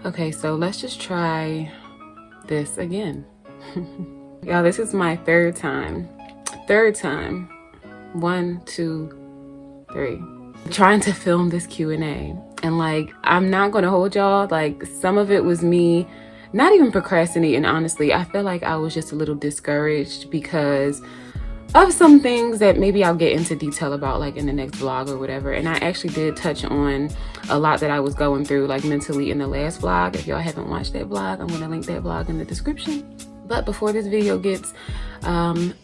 Okay, so let's just try this again. Y'all, this is my third time. 1, 2, 3. Trying to film this Q&A. And like, I'm not gonna hold y'all, like some of it was me not even procrastinating, honestly. I feel like I was just a little discouraged because of some things that maybe I'll get into detail about like in the next vlog or whatever. And I actually did touch on a lot that I was going through like mentally in the last vlog. If y'all haven't watched that vlog, I'm gonna link that vlog in the description. But before this video gets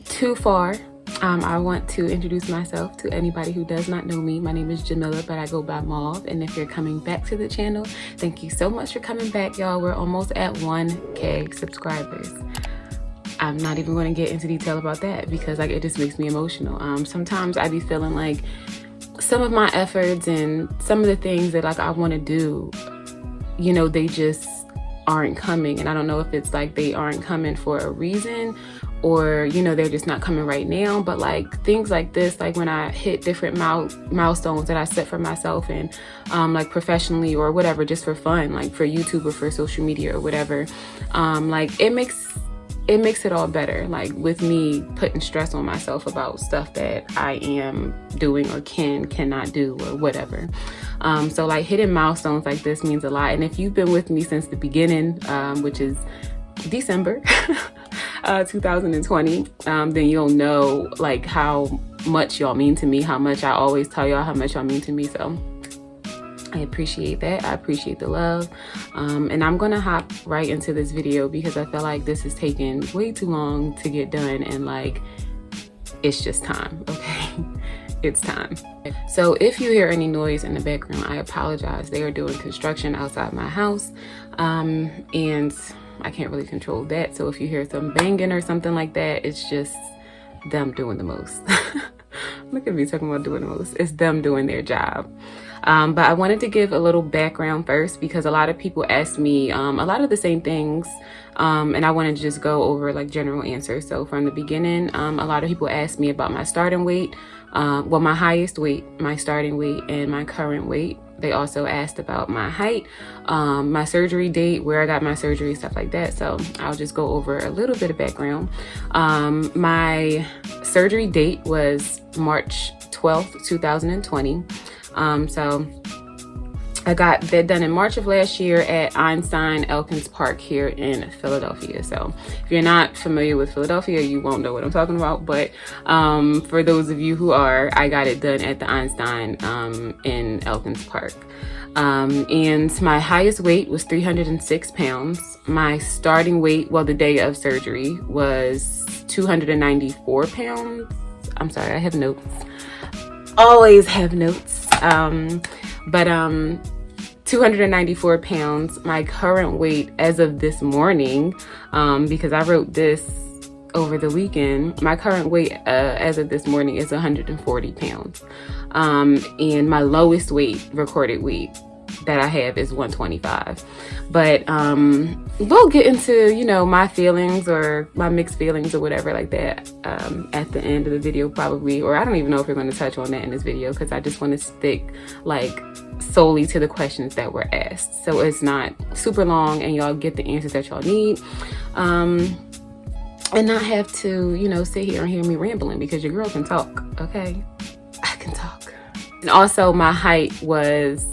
too far, I want to introduce myself to anybody who does not know me. My name is Jamilla, but I go by Mauve. And if you're coming back to the channel, thank you so much for coming back, y'all. We're almost at 1K subscribers. I'm not even going to get into detail about that because like it just makes me emotional. Sometimes I be feeling like some of my efforts and some of the things that like I want to do, you know, they just aren't coming. And I don't know if it's like they aren't coming for a reason or, you know, they're just not coming right now. But like things like this, like when I hit different milestones that I set for myself and like professionally or whatever, just for fun, like for YouTube or for social media or whatever, like it makes it all better, like with me putting stress on myself about stuff that I am doing or cannot do or whatever. So like hitting milestones like this means a lot. And if you've been with me since the beginning, which is December 2020, then you'll know like how much y'all mean to me, how much I always tell y'all how much y'all mean to me. So I appreciate that. I appreciate the love. And I'm gonna hop right into this video because I feel like this is taking way too long to get done and like, it's just time, okay? It's time. So if you hear any noise in the background, I apologize. They are doing construction outside my house and I can't really control that. So if you hear some banging or something like that, it's just them doing the most. Look at me talking about doing the most. It's them doing their job. But I wanted to give a little background first because a lot of people asked me a lot of the same things, and I wanted to just go over like general answers. So from the beginning, a lot of people asked me about my starting weight, well, my highest weight, my starting weight, and my current weight. They also asked about my height, my surgery date, where I got my surgery, stuff like that. So I'll just go over a little bit of background. My surgery date was March 12th, 2020. So I got that done in March of last year at Einstein Elkins Park here in Philadelphia. So if you're not familiar with Philadelphia, you won't know what I'm talking about. But for those of you who are, I got it done at the Einstein in Elkins Park. And my highest weight was 306 pounds. My starting weight, well, the day of surgery was 294 pounds. I'm sorry, I have notes. Always have notes. 294 pounds. My current weight as of this morning, because I wrote this over the weekend, my current weight as of this morning is 140 pounds. And my lowest weight, recorded weight that I have is 125. But we'll get into, you know, my feelings or my mixed feelings or whatever like that at the end of the video probably, or I don't even know if we're going to touch on that in this video because I just want to stick like solely to the questions that were asked. So it's not super long and y'all get the answers that y'all need. And not have to, you know, sit here and hear me rambling because your girl can talk, okay? I can talk. And also my height was,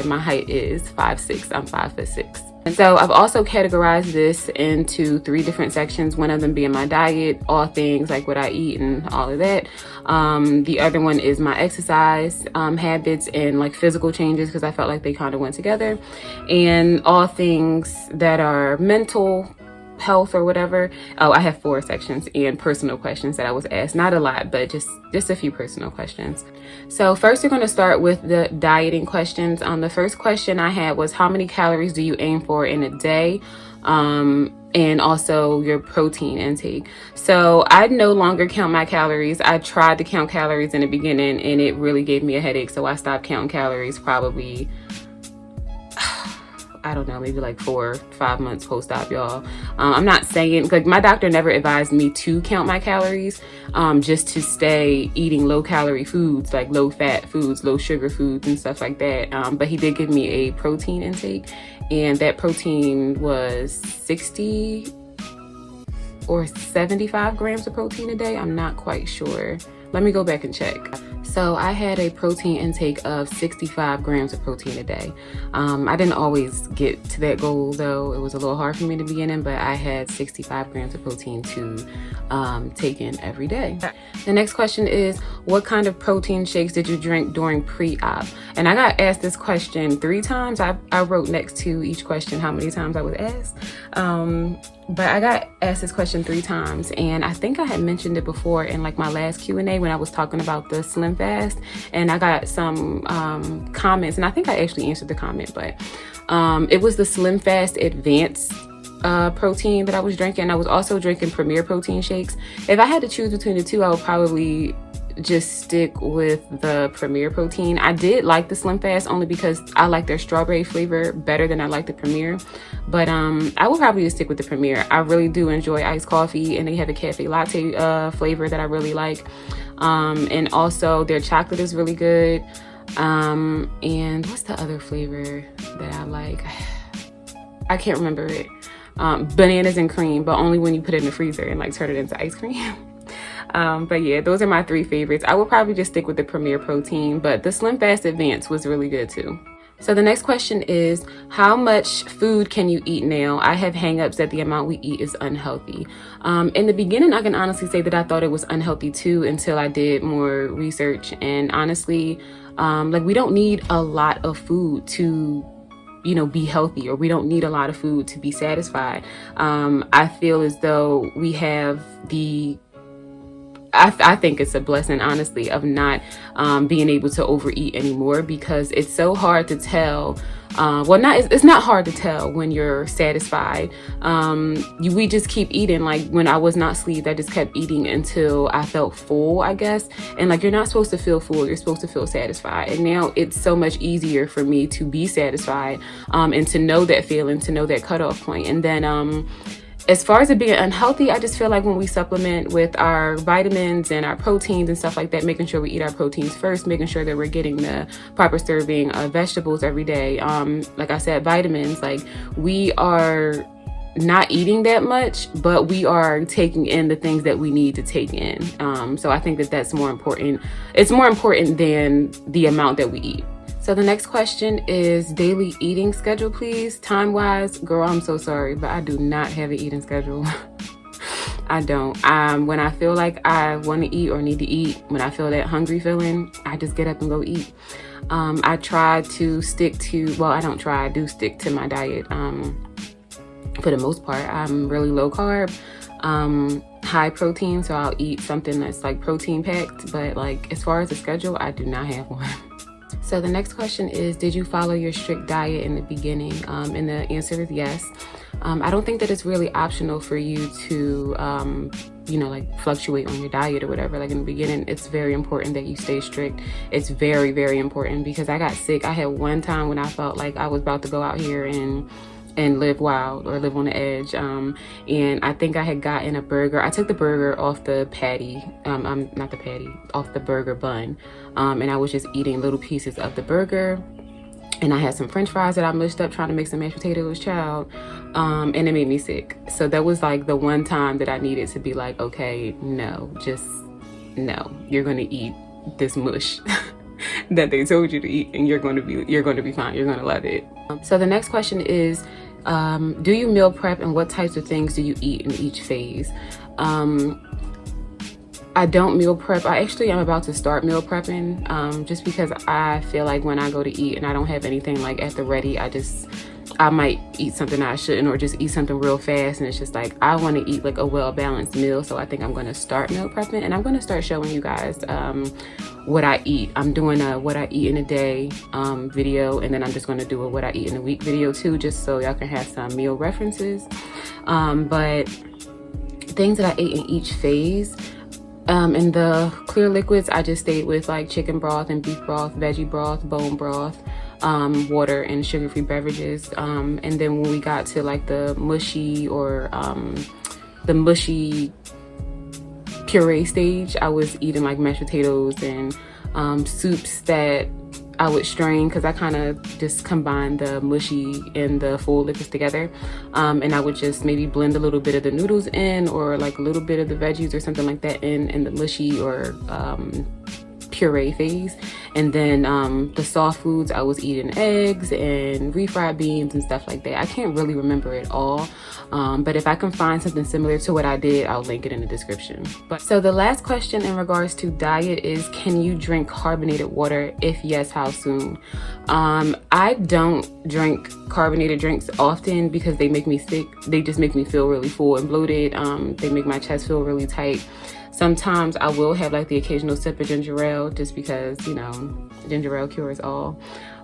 my height is 5'6". I'm 5'6". And so I've also categorized this into 3 different sections. One of them being my diet, all things like what I eat and all of that. The other one is my exercise habits and like physical changes because I felt like they kind of went together. And all things that are mental health or whatever. Oh, I have 4 sections and personal questions that I was asked. Not a lot, but just a few personal questions. So first we're going to start with the dieting questions. The first question I had was how many calories do you aim for in a day? And also your protein intake. So I no longer count my calories. I tried to count calories in the beginning and it really gave me a headache. So I stopped counting calories probably, I don't know, maybe like 4 or 5 months post-op, y'all. I'm not saying, like my doctor never advised me to count my calories, just to stay eating low calorie foods, like low fat foods, low sugar foods and stuff like that. But he did give me a protein intake and that protein was 60 or 75 grams of protein a day. I'm not quite sure. Let me go back and check. So I had a protein intake of 65 grams of protein a day. I didn't always get to that goal though. It was a little hard for me to begin in, but I had 65 grams of protein to take in every day. The next question is, what kind of protein shakes did you drink during pre-op? And I got asked this question 3 times. I wrote next to each question how many times I was asked. But I got asked this question 3 times, and I think I had mentioned it before in like my last Q&A when I was talking about the Slim Fast, and I got some comments, and I think I actually answered the comment, but it was the Slim Fast Advanced protein that I was drinking. I was also drinking Premier protein shakes. If I had to choose between the two, I would probably just stick with the Premier protein. I did like the Slim Fast only because I like their strawberry flavor better than I like the Premier, but I will probably just stick with the Premier. I really do enjoy iced coffee, and they have a cafe latte flavor that I really like, and also their chocolate is really good, and what's the other flavor that I like? I can't remember it. Bananas and cream, but only when you put it in the freezer and like turn it into ice cream. But yeah, those are my 3 favorites. I will probably just stick with the Premier protein, but the Slim Fast Advanced was really good too. So the next question is, how much food can you eat now? I have hangups that the amount we eat is unhealthy. In the beginning, I can honestly say that I thought it was unhealthy too until I did more research. And honestly, like we don't need a lot of food to be healthy, or we don't need a lot of food to be satisfied. I feel as though we have I think it's a blessing, honestly, of not being able to overeat anymore, because it's so hard to tell. It's not hard to tell when you're satisfied. We just keep eating. Like when I was not sleeved, I just kept eating until I felt full, I guess. And like, you're not supposed to feel full, you're supposed to feel satisfied. And now it's so much easier for me to be satisfied, and to know that feeling, to know that cutoff point. And then, as far as it being unhealthy, I just feel like when we supplement with our vitamins and our proteins and stuff like that, making sure we eat our proteins first, making sure that we're getting the proper serving of vegetables every day. Like I said, vitamins, like we are not eating that much, but we are taking in the things that we need to take in. So I think that that's more important. It's more important than the amount that we eat. So the next question is daily eating schedule, please. Time-wise, girl, I'm so sorry, but I do not have an eating schedule. I don't. When I feel like I want to eat or need to eat, when I feel that hungry feeling, I just get up and go eat. I try to stick to, well, I don't try, I do stick to my diet. For the most part, I'm really low carb, high protein, so I'll eat something that's like protein packed, but like as far as the schedule, I do not have one. So the next question is, did you follow your strict diet in the beginning? And the answer is yes. I don't think that it's really optional for you to, like fluctuate on your diet or whatever. Like in the beginning, it's very important that you stay strict. It's very, very important, because I got sick. I had one time when I felt like I was about to go out here and live wild or live on the edge. And I think I had gotten a burger. I took the burger off the patty, off the burger bun. And I was just eating little pieces of the burger. And I had some French fries that I mushed up trying to make some mashed potatoes, child. And it made me sick. So that was like the one time that I needed to be like, okay, no, you're going to eat this mush that they told you to eat, and you're going to be fine. You're going to love it. So the next question is, do you meal prep, and what types of things do you eat in each phase? I don't meal prep. I'm about to start meal prepping, just because I feel like when I go to eat and I don't have anything like at the ready, I might eat something I shouldn't, or just eat something real fast, and it's just like I want to eat like a well-balanced meal. So I think I'm going to start meal prepping, and I'm going to start showing you guys what I eat. I'm doing a what I eat in a day video, and then I'm just going to do a what I eat in a week video too, just so y'all can have some meal references. But things that I ate in each phase, in the clear liquids, I just stayed with like chicken broth and beef broth, veggie broth, bone broth, water, and sugar-free beverages. And then when we got to like the mushy or the mushy puree stage, I was eating like mashed potatoes and soups that I would strain, because I kind of just combine the mushy and the full liquids together, and I would just maybe blend a little bit of the noodles in, or like a little bit of the veggies or something like that in the mushy or puree phase. And then the soft foods, I was eating eggs and refried beans and stuff like that. I can't really remember it all, but if I can find something similar to what I did, I'll link it in the description. But so the last question in regards to diet is, can you drink carbonated water? If yes, how soon? I don't drink carbonated drinks often because they make me sick. They just make me feel really full and bloated. They make my chest feel really tight. Sometimes I will have like the occasional sip of ginger ale, just because, you know, ginger ale cures all.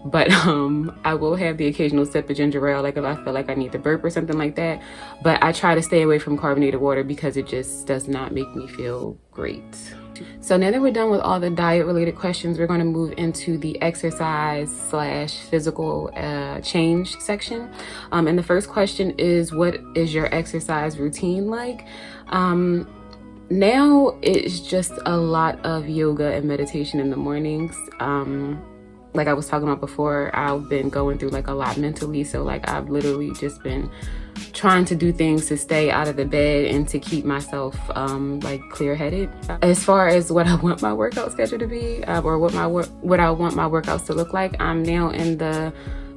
But I will have the occasional sip of ginger ale, like if I feel like I need to burp or something like that. But I try to stay away from carbonated water because it just does not make me feel great. So now that we're done with all the diet related questions, we're going to move into the exercise / physical change section. And the first question is, what is your exercise routine like? Now it's just a lot of yoga and meditation in the mornings. Like I was talking about before, I've been going through like a lot mentally. So like I've literally just been trying to do things to stay out of the bed and to keep myself like clear-headed. As far as what I want my workout schedule to be, or what I want my workouts to look like, I'm now in the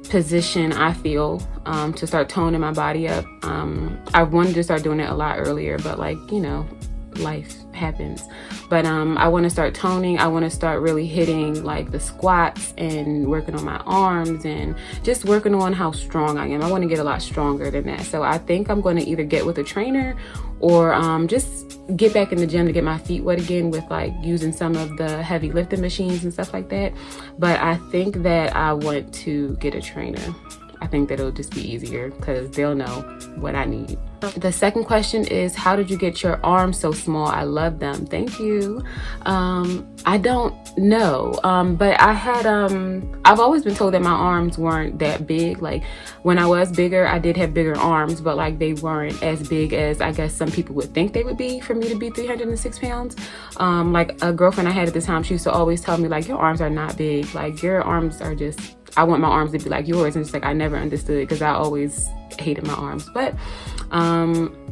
position, I feel, to start toning my body up. I wanted to start doing it a lot earlier, but like, you know, life happens. But I want to start toning. I want to start really hitting like the squats and working on my arms and just working on how strong I am. I want to get a lot stronger than that. So I think I'm going to either get with a trainer or just get back in the gym to get my feet wet again with like using some of the heavy lifting machines and stuff like that. But I think that I want to get a trainer. I think that it'll just be easier because they'll know what I need. The second question is, how did you get your arms so small? I love them. Thank you. I don't know, but I had I've always been told that my arms weren't that big. Like when I was bigger, I did have bigger arms, but like they weren't as big as I guess some people would think they would be for me to be 306 pounds. Like a girlfriend I had at the time, she used to always tell me like, your arms are not big. Like your arms are just, I want my arms to be like yours. And it's like, I never understood because I always hated my arms. But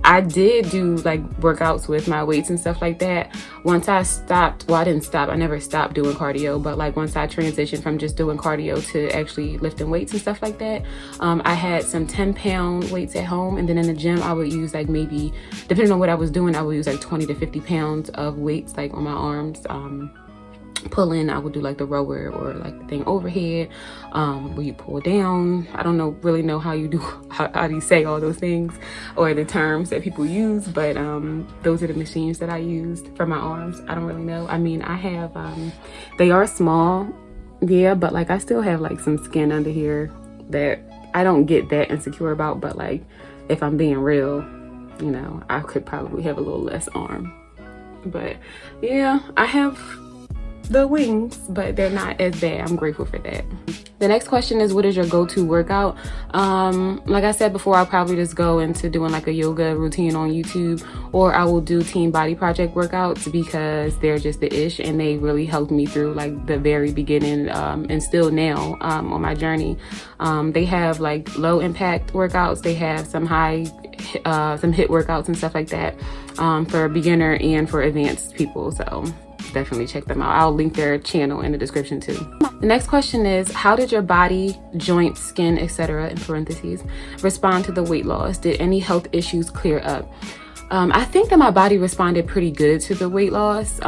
I did do like workouts with my weights and stuff like that. Once I stopped, well, I didn't stop. I never stopped doing cardio. But like once I transitioned from just doing cardio to actually lifting weights and stuff like that, I had some 10-pound weights at home. And then in the gym, I would use like maybe, depending on what I was doing, I would use like 20 to 50 pounds of weights like on my arms. Pull in, I would do like the rower or like the thing overhead, where you pull down. I don't really know how you do, how do you say all those things or the terms that people use, but those are the machines that I used for my arms. I don't really know. I mean, I have, they are small, yeah, but like I still have like some skin under here that I don't get that insecure about, but like if I'm being real, you know, I could probably have a little less arm. But yeah, I have the wings, but they're not as bad. I'm grateful for that. The next question is, what is your go-to workout? Like I said before, I'll probably just go into doing like a yoga routine on YouTube, or I will do Team Body Project workouts because they're just the ish and they really helped me through like the very beginning, and still now on my journey. They have like low impact workouts. They have some high, some HIIT workouts and stuff like that, for beginner and for advanced people. So definitely check them out. I'll link their channel in the description too. The next question is, how did your body, joints, skin, etc. in parentheses respond to the weight loss? Did any health issues clear up? I think that my body responded pretty good to the weight loss.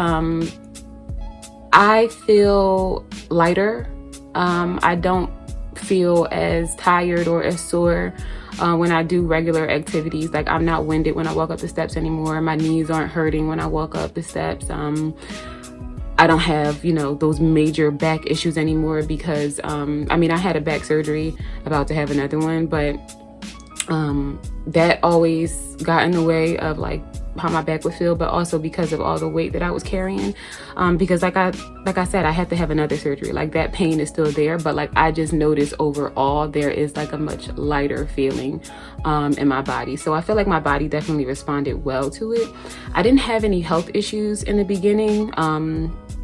I feel lighter. I don't feel as tired or as sore when I do regular activities. Like I'm not winded when I walk up the steps anymore. My knees aren't hurting when I walk up the steps. I don't have, you know, those major back issues anymore because I mean, I had a back surgery, about to have another one, but that always got in the way of like how my back would feel, but also because of all the weight that I was carrying. Because like I said, I had to have another surgery. Like that pain is still there, but like I just noticed overall there is like a much lighter feeling in my body. So I feel like my body definitely responded well to it. I didn't have any health issues in the beginning.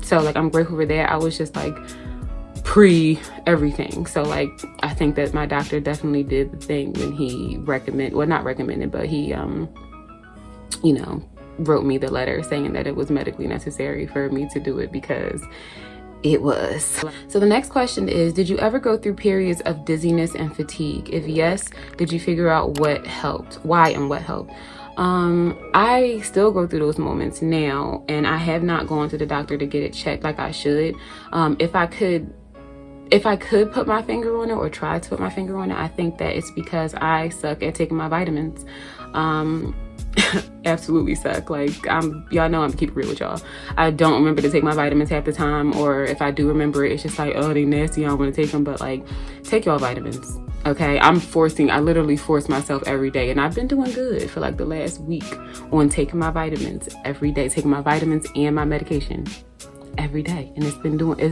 So like I'm grateful for that. I was just like pre everything. So like, I think that my doctor definitely did the thing when he not recommended, but he, you know, wrote me the letter saying that it was medically necessary for me to do it, because it was. So the next question is, did you ever go through periods of dizziness and fatigue? If yes, did you figure out what helped? Why and what helped? I still go through those moments now, and I have not gone to the doctor to get it checked like I should. If I could put my finger on it, or try to put my finger on it, I think that it's because I suck at taking my vitamins. Absolutely suck. Like, y'all know I'm keep it real with y'all. I don't remember to take my vitamins half the time, or if I do remember it, it's just like, oh, they nasty, I don't want to take them. But like, take y'all vitamins, okay? I literally force myself every day, and I've been doing good for like the last week on taking my vitamins every day, taking my vitamins and my medication every day, and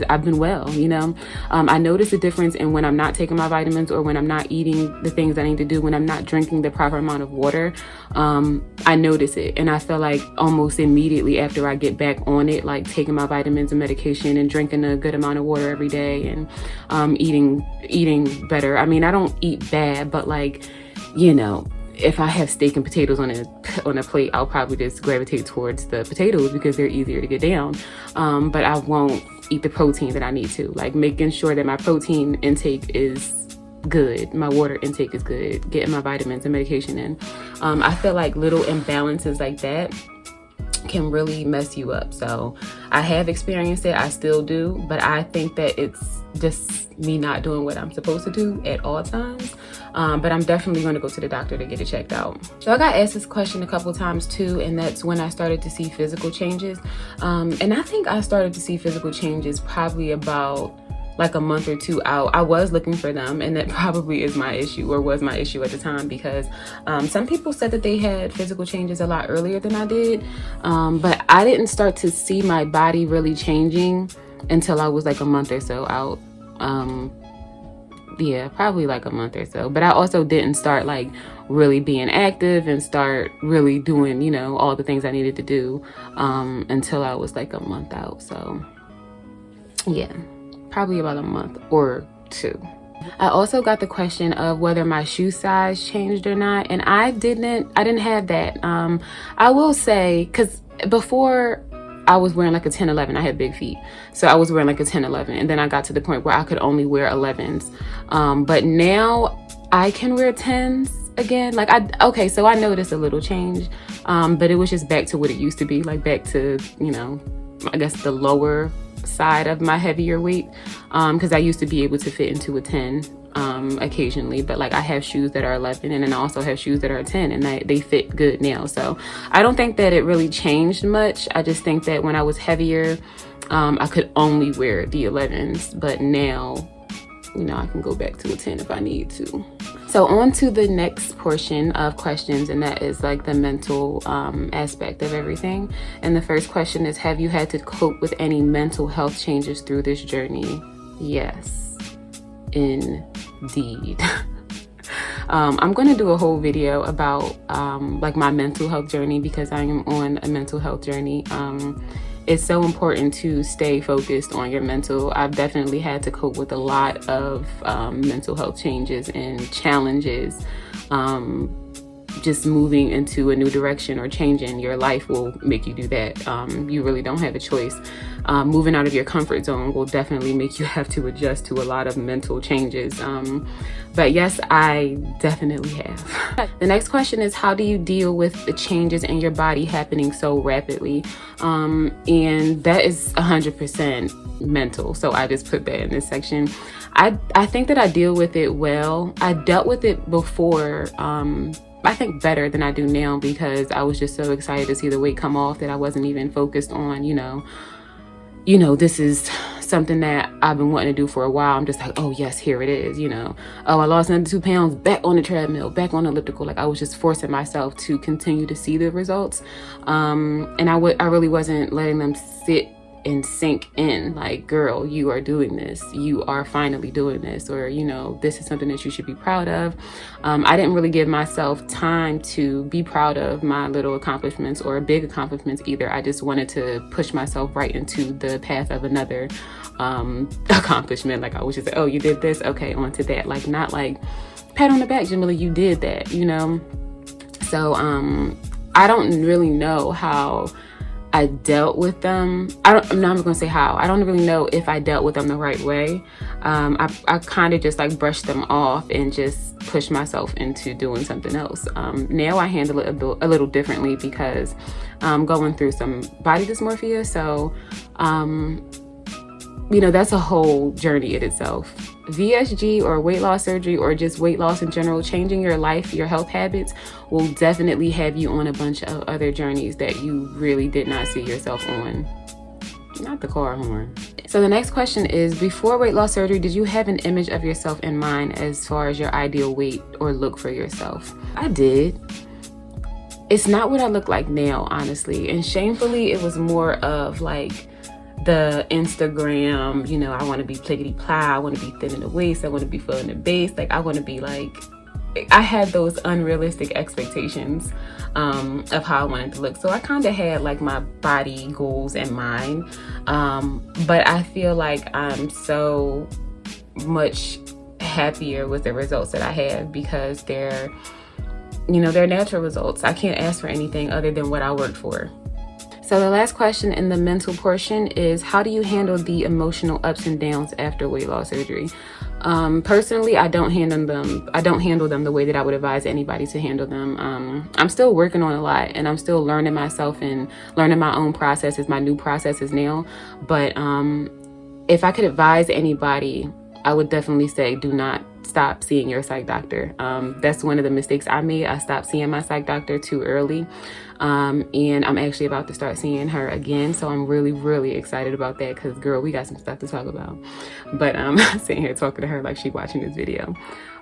I've been well, you know. I notice a difference in when I'm not taking my vitamins, or when I'm not eating the things I need to do, when I'm not drinking the proper amount of water. I notice it, and I feel like almost immediately after I get back on it, like taking my vitamins and medication and drinking a good amount of water every day, and eating better. I mean, I don't eat bad, but like, you know, if I have steak and potatoes on a plate, I'll probably just gravitate towards the potatoes because they're easier to get down. But I won't eat the protein that I need to. Like, making sure that my protein intake is good, my water intake is good, getting my vitamins and medication in. I feel like little imbalances like that can really mess you up. So I have experienced it, I still do, but I think that it's just me not doing what I'm supposed to do at all times. But I'm definitely going to go to the doctor to get it checked out. So I got asked this question a couple times too, and that's when I started to see physical changes. And I think I started to see physical changes probably about like a month or two out. I was looking for them, and that probably is my issue, or was my issue at the time, because some people said that they had physical changes a lot earlier than I did. But I didn't start to see my body really changing until I was like a month or so out. Yeah, probably like a month or so. But I also didn't start like really being active and start really doing, you know, all the things I needed to do until I was like a month out. So yeah, probably about a month or two. I also got the question of whether my shoe size changed or not, and I didn't have that. I will say, because before I was wearing like a 10-11. I had big feet, so I was wearing like a 10-11, and then I got to the point where I could only wear 11s. But now I can wear 10s again. Like, so I noticed a little change, but it was just back to what it used to be, like back to, you know, I guess the lower side of my heavier weight, because I used to be able to fit into a 10 occasionally, but like I have shoes that are 11, and then I also have shoes that are 10, and they fit good now. So I don't think that it really changed much. I just think that when I was heavier, I could only wear the 11s, but now, you know, I can go back to a 10 if I need to. So on to the next portion of questions, and that is like the mental aspect of everything. And the first question is, have you had to cope with any mental health changes through this journey? Yes, indeed. I'm going to do a whole video about like my mental health journey, because I am on a mental health journey. It's so important to stay focused on your mental. I've definitely had to cope with a lot of mental health changes and challenges. Just moving into a new direction or changing your life will make you do that. You really don't have a choice. Moving out of your comfort zone will definitely make you have to adjust to a lot of mental changes. But yes, I definitely have. The next question is, how do you deal with the changes in your body happening so rapidly? And that is 100% mental. So I just put that in this section. I think that I deal with it well. I dealt with it before, I think better than I do now, because I was just so excited to see the weight come off that I wasn't even focused on, you know, this is something that I've been wanting to do for a while. I'm just like, oh yes, here it is, you know. Oh, I lost another 2 pounds, back on the treadmill, back on the elliptical. Like, I was just forcing myself to continue to see the results. And I really wasn't letting them sit and sink in, like, girl, you are doing this, you are finally doing this, or, you know, this is something that you should be proud of. I didn't really give myself time to be proud of my little accomplishments or big accomplishments either. I just wanted to push myself right into the path of another accomplishment. Like I was just like, oh, you did this, okay, on to that. Like not like pat on the back, Jamilla, you did that, you know. So I don't really know how I dealt with them. I'm not gonna say how. I don't really know if I dealt with them the right way. I kind of just like brushed them off and just pushed myself into doing something else. Now I handle it a little differently because I'm going through some body dysmorphia. So, you know, that's a whole journey in itself. VSG or weight loss surgery or just weight loss in general, changing your life, your health habits will definitely have you on a bunch of other journeys that you really did not see yourself on. Not the car horn. So the next question is, before weight loss surgery, did you have an image of yourself in mind as far as your ideal weight or look for yourself? I did. It's not what I look like now, honestly. And shamefully, it was more of like the Instagram, you know, I want to be plickety plow, I want to be thin in the waist, I want to be full in the base, like I want to be like, I had those unrealistic expectations of how I wanted to look. So I kind of had like my body goals in mind, but I feel like I'm so much happier with the results that I have because they're, you know, they're natural results. I can't ask for anything other than what I worked for. So the last question in the mental portion is, how do you handle the emotional ups and downs after weight loss surgery? Personally, I don't handle them the way that I would advise anybody to handle them. I'm still working on a lot and I'm still learning myself and learning my own processes, my new processes now. But if I could advise anybody, I would definitely say do not stop seeing your psych doctor. That's one of the mistakes I made. I stopped seeing my psych doctor too early. And I'm actually about to start seeing her again. So I'm really, really excited about that because, girl, we got some stuff to talk about. But I'm sitting here talking to her like she's watching this video.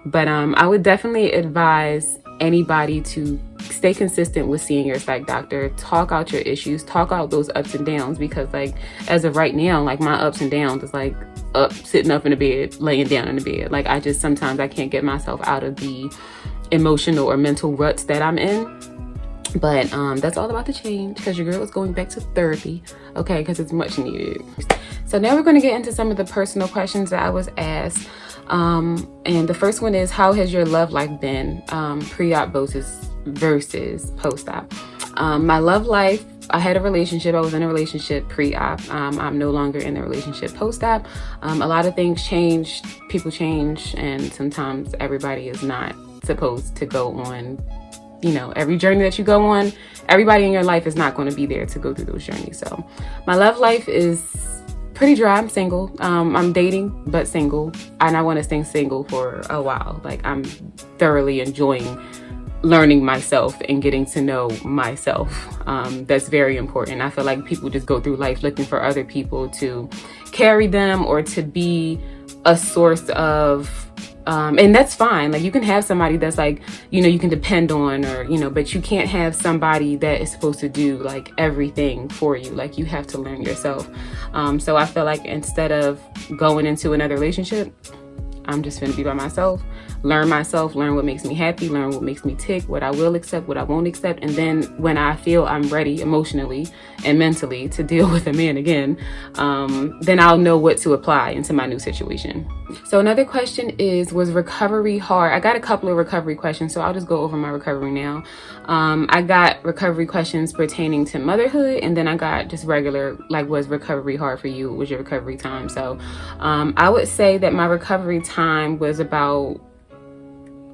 But I would definitely advise anybody to stay consistent with seeing your psych doctor. Talk out your issues, talk out those ups and downs, because like as of right now, like my ups and downs is like sitting up in the bed, laying down in the bed. Like I just sometimes I can't get myself out of the emotional or mental ruts that I'm in. But that's all about to change because your girl is going back to therapy, okay, because it's much needed. So now we're going to get into some of the personal questions that I was asked. And the first one is, how has your love life been pre-op versus post-op? My love life, I had a relationship. I was in a relationship pre-op. I'm no longer in the relationship post-op. A lot of things change, people change, and sometimes everybody is not supposed to go on, you know, every journey that you go on. Everybody in your life is not going to be there to go through those journeys. So my love life is pretty dry. I'm single. I'm dating, but single. And I want to stay single for a while. Like I'm thoroughly enjoying learning myself and getting to know myself. That's very important. I feel like people just go through life looking for other people to carry them or to be a source of, and that's fine. Like you can have somebody that's like, you know, you can depend on, or, you know, but you can't have somebody that is supposed to do like everything for you. Like you have to learn yourself. So I feel like instead of going into another relationship, I'm just gonna be by myself, learn what makes me happy, learn what makes me tick, what I will accept, what I won't accept. And then when I feel I'm ready emotionally and mentally to deal with a man again, then I'll know what to apply into my new situation. So another question is, was recovery hard? I got a couple of recovery questions, so I'll just go over my recovery now. I got recovery questions pertaining to motherhood, and then I got just regular, like, was recovery hard for you? What was your recovery time? So I would say that my recovery time was about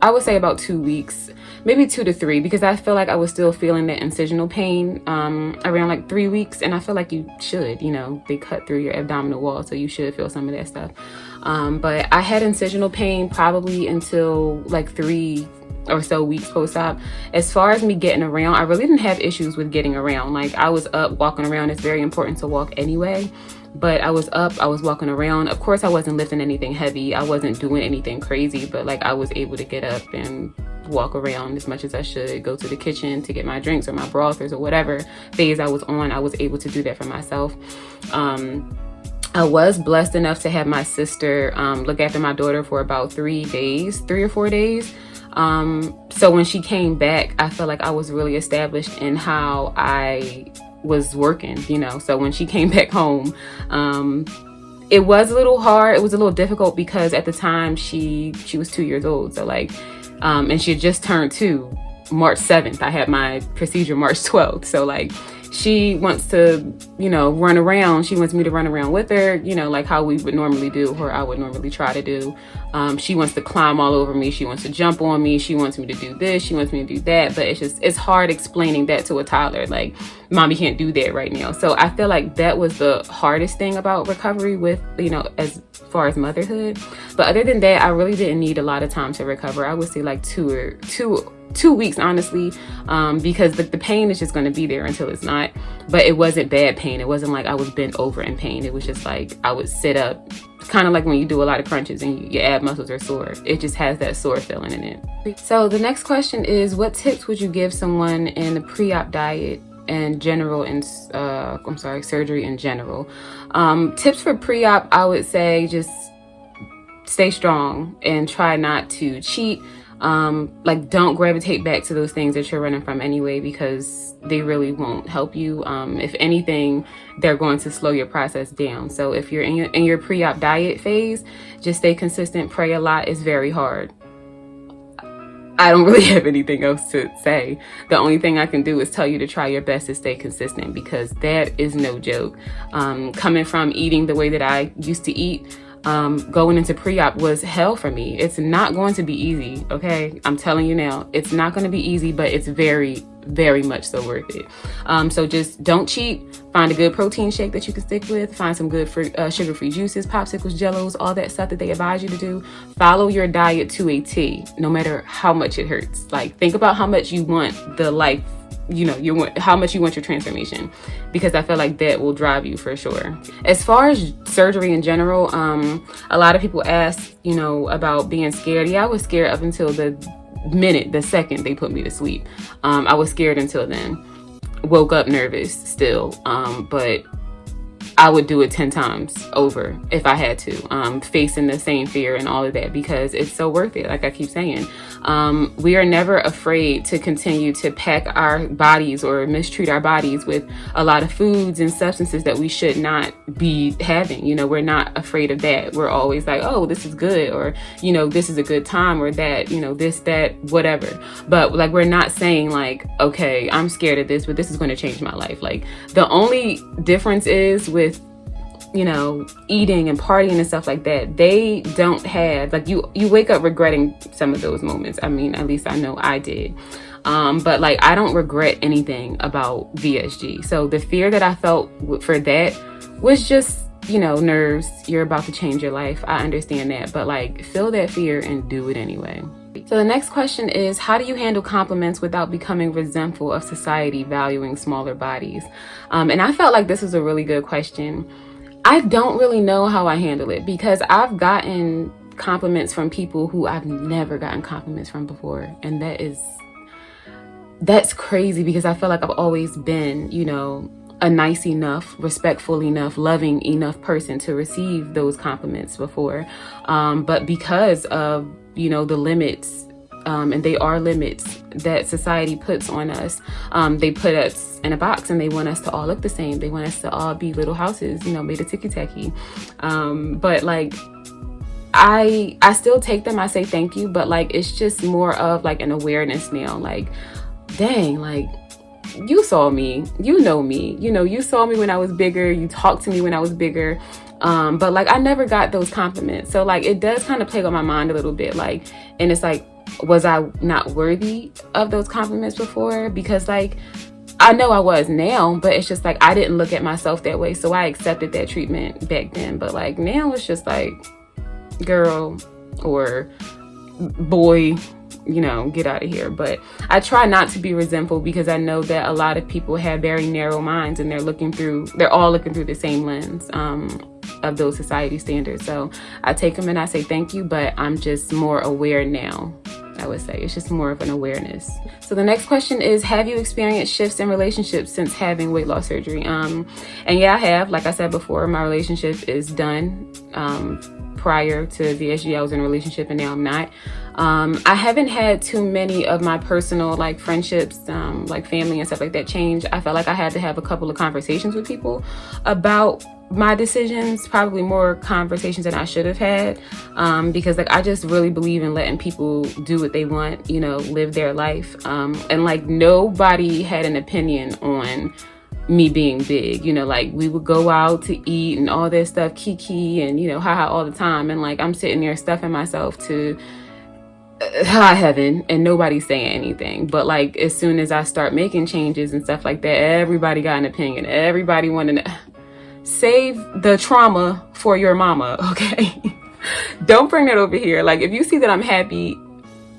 2 weeks, maybe 2 to 3, because I feel like I was still feeling that incisional pain around like 3 weeks. And I feel like you should, you know, they cut through your abdominal wall, so you should feel some of that stuff. But I had incisional pain probably until like 3 or so weeks post-op. As far as me getting around, I really didn't have issues with getting around. Like I was up walking around. It's very important to walk anyway. But I was up, I was walking around. Of course, I wasn't lifting anything heavy. I wasn't doing anything crazy, but like I was able to get up and walk around as much as I should, go to the kitchen to get my drinks or my brothers or whatever phase I was on. I was able to do that for myself. I was blessed enough to have my sister look after my daughter for about 3 or 4 days. So when she came back, I felt like I was really established in how I was working, you know. So when she came back home, it was a little hard. It was a little difficult because at the time she was 2 years old. So like, and she had just turned 2 March 7th. I had my procedure March 12th. So like, she wants to, you know, run around. She wants me to run around with her, you know, like how we would normally do, or I would normally try to do. She wants to climb all over me. She wants to jump on me. She wants me to do this. She wants me to do that. But it's hard explaining that to a toddler. Like, mommy can't do that right now. So I feel like that was the hardest thing about recovery with, you know, as far as motherhood. But other than that, I really didn't need a lot of time to recover. I would say like 2 weeks, honestly, because the pain is just going to be there until it's not. But it wasn't bad pain. It wasn't like I was bent over in pain. It was just like I would sit up, kind of like when you do a lot of crunches and your ab muscles are sore. It just has that sore feeling in it. So the next question is, what tips would you give someone in the pre-op diet and general and surgery in general? Tips for pre-op, I would say just stay strong and try not to cheat. Like, don't gravitate back to those things that you're running from anyway, because they really won't help you. If anything, they're going to slow your process down. So if you're in your pre-op diet phase, just stay consistent. Pray a lot. It's very hard. I don't really have anything else to say. The only thing I can do is tell you to try your best to stay consistent, because that is no joke. Coming from eating the way that I used to eat, going into pre-op was hell for me. It's not going to be easy, okay? I'm telling you now, it's not going to be easy, but it's very, very much so worth it. So just don't cheat. Find a good protein shake that you can stick with. Find some good sugar-free juices, popsicles, jellos, all that stuff that they advise you to do. Follow your diet to a T, no matter how much it hurts. Like, think about how much you want the life, you know, how much you want your transformation, because I feel like that will drive you for sure. As far as surgery in general, a lot of people ask, you know, about being scared. Yeah, I was scared up until the second they put me to sleep. I was scared until then. Woke up nervous still, but I would do it 10 times over if I had to, facing the same fear and all of that, because it's so worth it. Like I keep saying, we are never afraid to continue to pack our bodies or mistreat our bodies with a lot of foods and substances that we should not be having. You know, we're not afraid of that. We're always like, oh, this is good, or, you know, this is a good time, or that, you know, this, that, whatever. But like, we're not saying like, okay, I'm scared of this, but this is going to change my life. Like, the only difference is with, you know, eating and partying and stuff like that, they don't have, like, you wake up regretting some of those moments. I mean, at least I know I did. But like, I don't regret anything about VSG. So the fear that I felt for that was just, you know, nerves. You're about to change your life. I understand that, but like, feel that fear and do it anyway. So the next question is, how do you handle compliments without becoming resentful of society valuing smaller bodies? And I felt like this was a really good question. I don't really know how I handle it, because I've gotten compliments from people who I've never gotten compliments from before. And that's crazy, because I feel like I've always been, you know, a nice enough, respectful enough, loving enough person to receive those compliments before. But because of, you know, the limits, and they are limits that society puts on us, they put us in a box and they want us to all look the same. They want us to all be little houses, you know, made of ticky-tacky. But like, I still take them. I say thank you, but like, it's just more of like an awareness now. Like, dang, like, you saw me, you know me, you know, you saw me when I was bigger, you talked to me when I was bigger. But like, I never got those compliments. So like, it does kind of play on my mind a little bit. Like, and it's like, was I not worthy of those compliments before? Because like, I know I was now, but it's just like, I didn't look at myself that way. So I accepted that treatment back then. But like, now it's just like, girl or boy, you know, get out of here. But I try not to be resentful, because I know that a lot of people have very narrow minds, and they're all looking through the same lens of those society standards. So I take them and I say thank you, but I'm just more aware now. I would say it's just more of an awareness. So the next question is, have you experienced shifts in relationships since having weight loss surgery? And yeah, I have. Like I said before, my relationship is done. Prior to VSG, I was in a relationship, and now I'm not. I haven't had too many of my personal like friendships, like family and stuff like that change. I felt like I had to have a couple of conversations with people about my decisions, probably more conversations than I should have had, because like I just really believe in letting people do what they want, you know, live their life, and like nobody had an opinion on me being big, you know, like we would go out to eat and all this stuff, kiki and, you know, haha all the time, and like I'm sitting there stuffing myself to high heaven and nobody's saying anything. But like as soon as I start making changes and stuff like that, everybody got an opinion. Everybody wanted to save the trauma for your mama, okay? Don't bring that over here. Like if you see that I'm happy,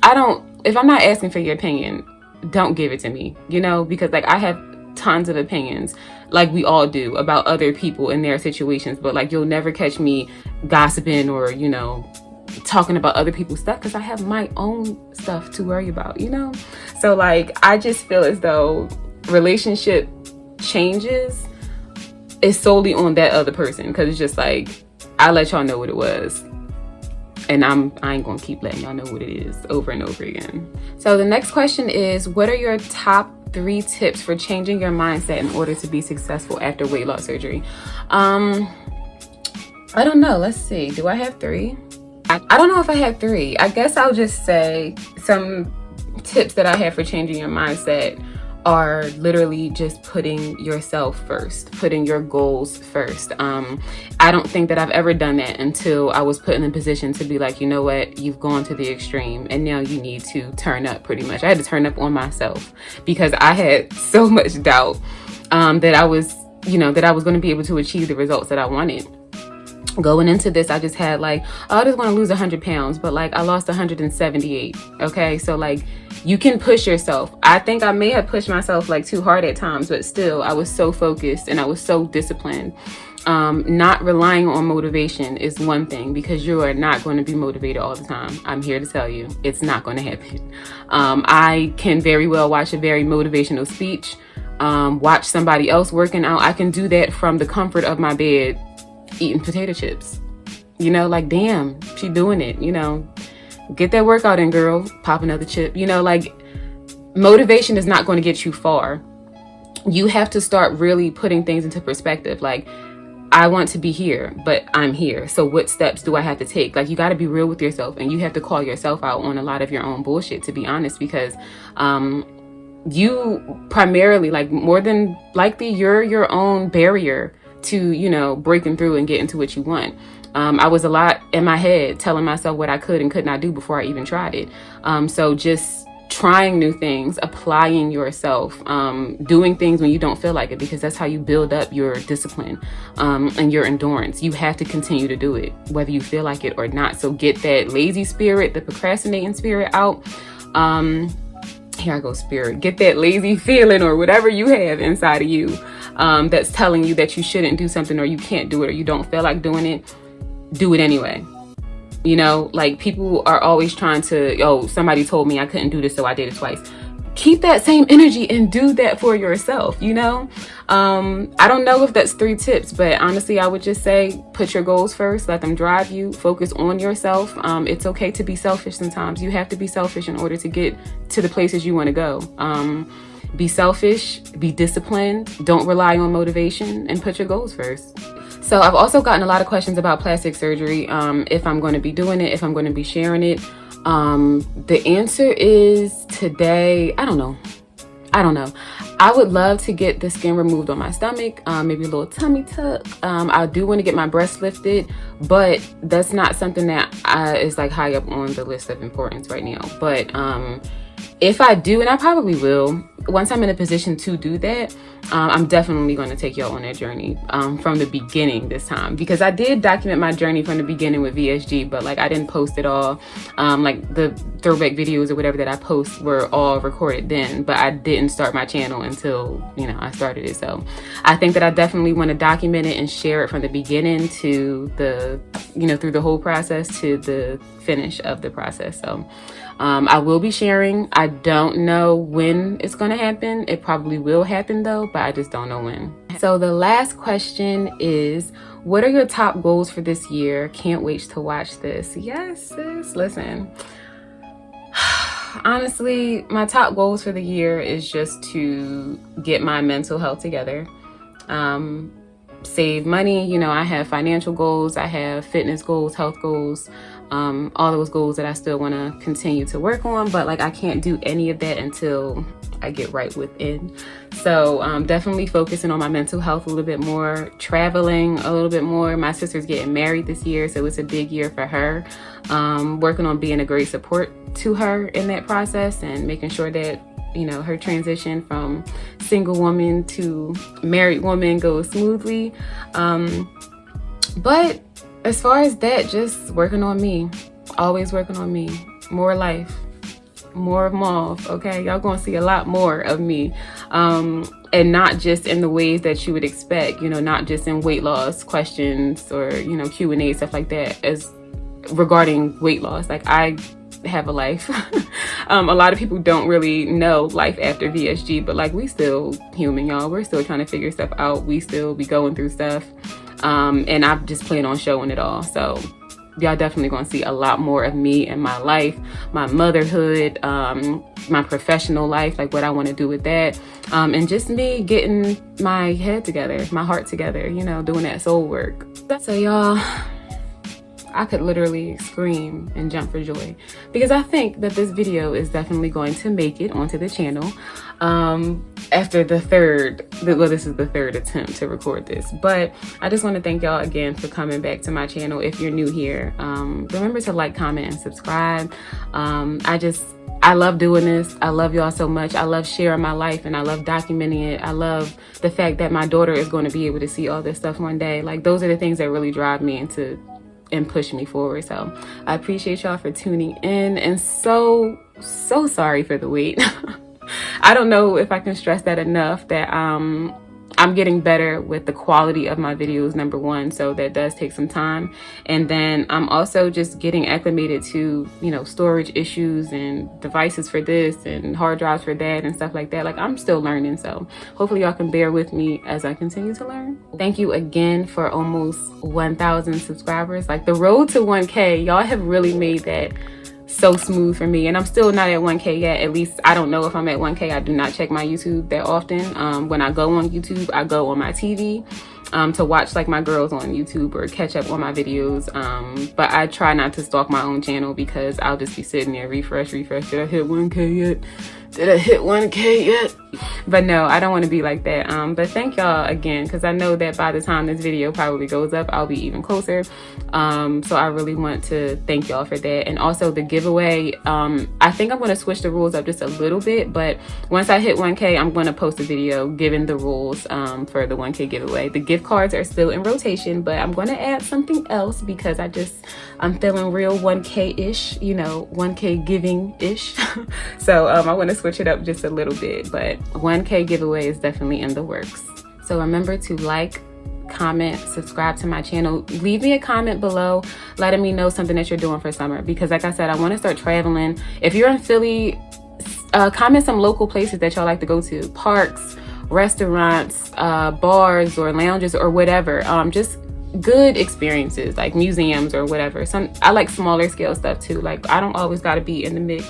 if I'm not asking for your opinion, don't give it to me, you know, because like I have tons of opinions, like we all do, about other people and their situations, but like you'll never catch me gossiping or, you know, talking about other people's stuff, because I have my own stuff to worry about, you know? So like I just feel as though relationship changes is solely on that other person, because it's just like I let y'all know what it was, and I ain't gonna keep letting y'all know what it is over and over again. So the next question is, what are your top 3 tips for changing your mindset in order to be successful after weight loss surgery? I don't know. Let's see. Do I have 3? I don't know if I have 3. I guess I'll just say some tips that I have for changing your mindset are literally just putting yourself first, putting your goals first. I don't think that I've ever done that until I was put in a position to be like, you know what, you've gone to the extreme and now you need to turn up. Pretty much I had to turn up on myself because I had so much doubt that I was going to be able to achieve the results that I wanted. Going into this, I just had like, oh, I just want to lose 100 pounds, but like I lost 178. Okay, so like you can push yourself. I think I may have pushed myself like too hard at times, but still I was so focused and I was so disciplined. Not relying on motivation is one thing, because you are not going to be motivated all the time. I'm here to tell you, it's not going to happen. I can very well watch a very motivational speech, watch somebody else working out. I can do that from the comfort of my bed, eating potato chips, you know, like, damn, she doing it, you know, get that workout in, girl, pop another chip, you know, like motivation is not going to get you far. You have to start really putting things into perspective. Like, I want to be here, but I'm here. So what steps do I have to take? Like, you got to be real with yourself, and you have to call yourself out on a lot of your own bullshit, to be honest, because, you primarily, like more than likely, you're your own barrier to, you know, breaking through and getting to what you want. I was a lot in my head telling myself what I could and could not do before I even tried it. So just trying new things, applying yourself, doing things when you don't feel like it, because that's how you build up your discipline and your endurance. You have to continue to do it, whether you feel like it or not. So get that lazy spirit, the procrastinating spirit out. Here I go, spirit. Get that lazy feeling or whatever you have inside of you that's telling you that you shouldn't do something, or you can't do it, or you don't feel like doing it. Do it anyway. You know, like people are always trying to, oh, somebody told me I couldn't do this, so I did it twice. Keep that same energy and do that for yourself, you know? I don't know if that's 3 tips, but honestly, I would just say put your goals first, let them drive you, focus on yourself. It's okay to be selfish sometimes. You have to be selfish in order to get to the places you want to go. Be selfish, be disciplined, don't rely on motivation, and put your goals first. So I've also gotten a lot of questions about plastic surgery, if I'm going to be doing it, if I'm going to be sharing it. The answer is today, I don't know. I would love to get the skin removed on my stomach, maybe a little tummy tuck. I do want to get my breasts lifted, but that's not something that is like high up on the list of importance right now. But if I do, and I probably will, once I'm in a position to do that, I'm definitely going to take y'all on that journey from the beginning this time, because I did document my journey from the beginning with VSG, but like I didn't post it all. Like the throwback videos or whatever that I post were all recorded then, but I didn't start my channel until, you know, I started it. So I think that I definitely want to document it and share it from the beginning to the, you know, through the whole process to the finish of the process. So I will be sharing. I don't know when it's going to happen. It probably will happen though, but I just don't know when. So the last question is, what are your top goals for this year? Can't wait to watch this. Yes, sis, listen. Honestly, my top goals for the year is just to get my mental health together. save money. You know, I have financial goals, I have fitness goals, health goals, all those goals that I still want to continue to work on, but like I can't do any of that until I get right within. So definitely focusing on my mental health a little bit more, traveling a little bit more. My sister's getting married this year, so it's a big year for her. Working on being a great support to her in that process and making sure that, you know, her transition from single woman to married woman goes smoothly. But as far as that, just working on me, always working on me. More life, more of Mauve, okay? Y'all gonna see a lot more of me. And not just in the ways that you would expect, you know, not just in weight loss questions or, you know, Q&A, stuff like that, as regarding weight loss. Like, I have a life. A lot of people don't really know life after VSG, but like, we still human, y'all. We're still trying to figure stuff out. We still be going through stuff. And I just plan on showing it all. So y'all definitely gonna see a lot more of me and my life, my motherhood, my professional life, like what I want to do with that, and just me getting my head together, my heart together, you know, doing that soul work. So y'all, I could literally scream and jump for joy because I think that this video is definitely going to make it onto the channel. After the third, well, this is the third attempt to record this, but I just want to thank y'all again for coming back to my channel. If you're new here, remember to like, comment, and subscribe. I love doing this. I love y'all so much. I love sharing my life and I love documenting it. I love the fact that my daughter is going to be able to see all this stuff one day. Like, those are the things that really drive me and push me forward. So I appreciate y'all for tuning in, and so sorry for the wait. I don't know if I can stress that enough, that I'm getting better with the quality of my videos, number one, so that does take some time. And then I'm also just getting acclimated to, you know, storage issues and devices for this and hard drives for that and stuff like that. Like, I'm still learning, so hopefully y'all can bear with me as I continue to learn. Thank you again for almost 1,000 subscribers. Like, the road to 1K, y'all have really made that so smooth for me, and I'm still not at 1K yet. At least I don't know if I'm at 1K. I do not check my YouTube that often. When I go on YouTube, I go on my TV to watch like my girls on YouTube or catch up on my videos, but I try not to stalk my own channel because I'll just be sitting there, refresh, did I hit 1K yet? Did I hit 1K yet? But no, I don't want to be like that. But thank y'all again, because I know that by the time this video probably goes up, I'll be even closer. So I really want to thank y'all for that. And also the giveaway, I think I'm going to switch the rules up just a little bit, but once I hit 1K, I'm going to post a video giving the rules for the 1K giveaway. The gift cards are still in rotation, but I'm going to add something else because I'm feeling real 1K-ish, you know, 1K giving-ish. So I want to switch it up just a little bit, but 1K giveaway is definitely in the works. So remember to like, comment, subscribe to my channel. Leave me a comment below letting me know something that you're doing for summer, because like I said, I want to start traveling. If you're in Philly, comment some local places that y'all like to go to, parks, restaurants, bars or lounges or whatever. Just good experiences, like museums or whatever. I like smaller scale stuff too. Like, I don't always got to be in the mix.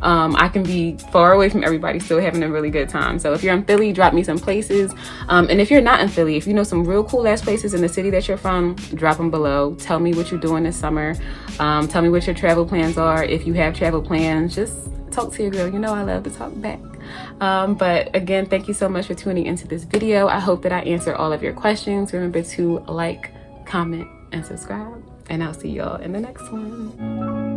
I can be far away from everybody, still having a really good time. So if you're in Philly, drop me some places. And if you're not in Philly, if you know some real cool ass places in the city that you're from, drop them below. Tell me what you're doing this summer. Tell me what your travel plans are. If you have travel plans, just talk to your girl. You know I love to talk back. But again, thank you so much for tuning into this video. I hope that I answered all of your questions. Remember to like, comment, and subscribe. And I'll see y'all in the next one.